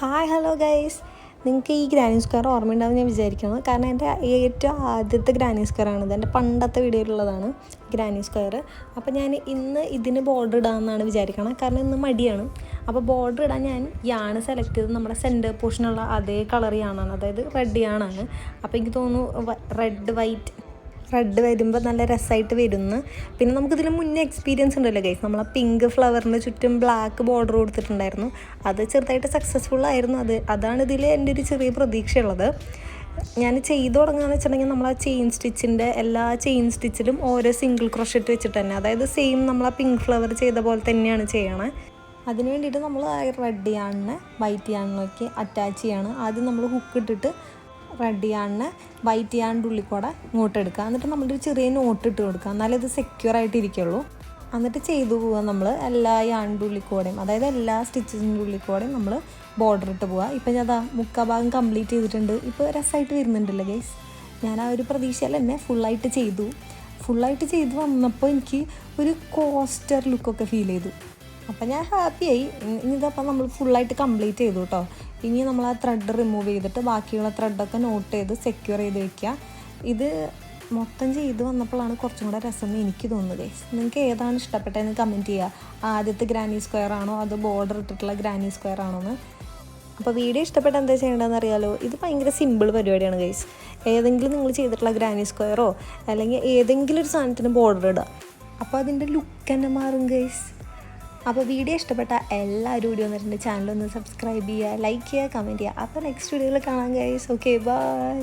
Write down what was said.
Hi hello guys, നിങ്ങൾക്ക് ഈ granny square ഓർമ്മയുണ്ടാവും ഞാൻ വിചാരിക്കുന്നത്. കാരണം എൻ്റെ ഏറ്റവും ആദ്യത്തെ ഗ്രാനി സ്ക്വയറാണിത്. എൻ്റെ പണ്ടത്തെ വീഡിയോയിലുള്ളതാണ് ഗ്രാനി സ്ക്വയർ. അപ്പോൾ ഞാൻ ഇന്ന് ഇതിന് ബോർഡർ ഇടാമെന്നാണ് വിചാരിക്കണം. കാരണം ഇന്ന് മടിയാണ്. അപ്പോൾ ബോർഡർ ഇടാൻ ഞാൻ യാണ് സെലക്ട് ചെയ്ത് നമ്മുടെ സെൻറ്റർ പോർഷനുള്ള അതേ കളർ യാണാണ്, അതായത് റെഡ് യാണാണ്. അപ്പോൾ എനിക്ക് തോന്നുന്നു റെഡ് വരുമ്പോൾ നല്ല രസമായിട്ട് വരുന്നു. പിന്നെ നമുക്കിതിൽ മുന്നേ എക്സ്പീരിയൻസ് ഉണ്ടല്ലോ ഗൈസ്, നമ്മൾ ആ പിങ്ക് ഫ്ലവറിൻ്റെ ചുറ്റും ബ്ലാക്ക് ബോർഡർ കൊടുത്തിട്ടുണ്ടായിരുന്നു. അത് ചെറുതായിട്ട് സക്സസ്ഫുൾ ആയിരുന്നു. അതാണ് ഇതിൽ എൻ്റെ ഒരു ചെറിയ പ്രതീക്ഷയുള്ളത്. ഞാൻ ചെയ്തു തുടങ്ങുകയെന്ന് വെച്ചിട്ടുണ്ടെങ്കിൽ നമ്മൾ ആ എല്ലാ ചെയിൻ സ്റ്റിച്ചിലും ഓരോ സിംഗിൾ ക്രോഷറ്റ് വെച്ചിട്ട് തന്നെ, അതായത് സെയിം നമ്മൾ ആ പിങ്ക് ഫ്ലവർ ചെയ്ത പോലെ തന്നെയാണ് ചെയ്യണേ. അതിന് വേണ്ടിയിട്ട് നമ്മൾ ആ റെഡ് യാണിനെ വൈറ്റ് യാണിലേക്ക് അറ്റാച്ച് ചെയ്യാണ്. ആദ്യം നമ്മൾ ഹുക്ക് ഇട്ടിട്ട് റെഡ് യാണിനെ വൈറ്റ് യാണിൻ്റെ ഉള്ളിൽ കൂടെ ഇങ്ങോട്ട് എടുക്കുക. എന്നിട്ട് നമ്മളൊരു ചെറിയ നോട്ട് ഇട്ട് കൊടുക്കുക, എന്നാലേ ഇത് സെക്യൂർ ആയിട്ടിരിക്കുള്ളൂ. എന്നിട്ട് ചെയ്തു പോവുക നമ്മൾ എല്ലാ യാണിൻ്റെ ഉള്ളിൽ കൂടെയും, അതായത് എല്ലാ സ്റ്റിച്ചിൻ്റെ ഉള്ളിൽ കൂടെയും നമ്മൾ ബോർഡർ ഇട്ട് പോവുക. ഇപ്പം ഞാൻ മുക്കാൽ ഭാഗം കംപ്ലീറ്റ് ചെയ്തിട്ടുണ്ട്. ഇപ്പോൾ രസമായിട്ട് വരുന്നുണ്ടല്ലോ ഗൈസ്. ഞാൻ ആ ഒരു പ്രതീക്ഷയിൽ തന്നെ ഫുള്ളായിട്ട് ചെയ്തു വന്നപ്പോൾ എനിക്ക് ഒരു കോസ്റ്റർ ലുക്കൊക്കെ ഫീൽ ചെയ്തു. അപ്പം ഞാൻ ഹാപ്പിയായി. ഇനിയിതപ്പം നമ്മൾ ഫുള്ളായിട്ട് കംപ്ലീറ്റ് ചെയ്തു കേട്ടോ. ഇനി നമ്മൾ ആ ത്രെഡ് റിമൂവ് ചെയ്തിട്ട് ബാക്കിയുള്ള ത്രെഡൊക്കെ നോട്ട് ചെയ്ത് സെക്യൂർ ചെയ്ത് വെക്കുക. ഇത് മൊത്തം ചെയ്ത് വന്നപ്പോഴാണ് കുറച്ചും കൂടെ രസം എന്ന് എനിക്ക് തോന്നുന്നത് ഗൈസ്. നിങ്ങൾക്ക് ഏതാണ് ഇഷ്ടപ്പെട്ടതെന്ന് കമൻറ്റ് ചെയ്യുക. ആദ്യത്തെ ഗ്രാനി സ്ക്വയർ ആണോ അതോ ബോർഡർ ഇട്ടിട്ടുള്ള ഗ്രാനി സ്ക്വയർ ആണോ എന്ന്. അപ്പോൾ വീഡിയോ ഇഷ്ടപ്പെട്ട എന്താ ചെയ്യേണ്ടതെന്ന് അറിയാലോ. ഇത് ഭയങ്കര സിമ്പിൾ പരിപാടിയാണ് ഗൈസ്. ഏതെങ്കിലും നിങ്ങൾ ചെയ്തിട്ടുള്ള ഗ്രാനി സ്ക്വയറോ അല്ലെങ്കിൽ ഏതെങ്കിലും ഒരു സാധനത്തിന് ബോർഡർ ഇടുക. അപ്പോൾ അതിൻ്റെ ലുക്ക് തന്നെ മാറും ഗൈസ്. അപ്പോൾ വീഡിയോ ഇഷ്ടപ്പെട്ട എല്ലാവരും വീഡിയോ വന്നിട്ടുണ്ട്. ചാനലൊന്ന് സബ്സ്ക്രൈബ് ചെയ്യുക, ലൈക്ക് ചെയ്യുക, കമൻറ്റ് ചെയ്യുക. അപ്പോൾ നെക്സ്റ്റ് വീഡിയോയിൽ കാണാം ഗൈസ്. Okay, by.